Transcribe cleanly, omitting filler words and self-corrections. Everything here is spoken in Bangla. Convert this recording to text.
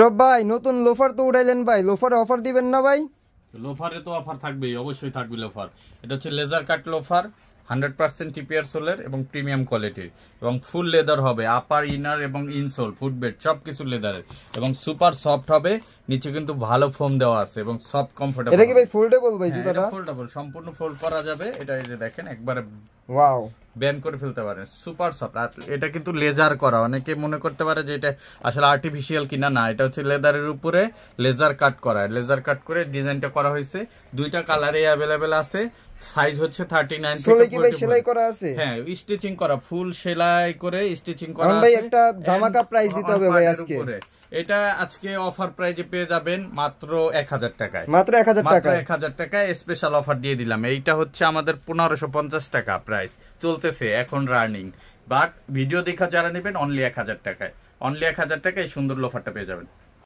টপ ভাই নতুন লোফার তো উঠাইলেন ভাই, লোফারে অফার দিবেন না ভাই? লোফারে তো অফার থাকবেই, অবশ্যই থাকবে লোফার। এটা হচ্ছে লেজার কাট লোফার, 100% টিপিআর সোলের এবং প্রিমিয়াম কোয়ালিটির, এবং ফুল লেদার হবে, আপার ইনার এবং ইনসোল ফুটবেড সবকিছু লেদারের, এবং সুপার সফট হবে। নিচে কিন্তু ভালো ফোম দেওয়া আছে এবং সফট কমফোর্টেবল। এটা কি ভাই ফোল্ডেবল ভাই জুতাটা? ফোল্ডেবল, সম্পূর্ণ ফোল্ড করা যাবে। এটা এই যে দেখেন একবারে ওয়াও, ব্যান করে ফেলতে পারেন, সুপার সফট। আর এটা কিন্তু লেজার করা, অনেকে মনে করতে পারে যে এটা আসলে আর্টিফিশিয়াল কিনা, না, এটা হচ্ছে লেদারের উপরে লেজার কাট করা, লেজার কাট করে ডিজাইনটা করা হয়েছে। দুইটা কালারে অ্যাভেলেবেল আছে, সাইজ হচ্ছে 39 সোলে কি ভাই সেলাই করা আছে? হ্যাঁ, স্টিচিং করা, ফুল সেলাই করে স্টিচিং করা আছে ভাই। একটা ধামাকা প্রাইস দিতে হবে ভাই আজকে। এটা আজকে অফার প্রাইজে পেয়ে যাবেন মাত্র 1000 টাকায়, মাত্র 1000 টাকা, 1000 টাকায় স্পেশাল অফার দিয়ে দিলাম। এইটা হচ্ছে আমাদের 1550 টাকা প্রাইস চলতেছে এখন রানিং, বাট ভিডিও দেখা যারা নেবেন অনলি 1000 টাকায়, অনলি 1000 টাকায় সুন্দর লোফারটা পেয়ে যাবেন।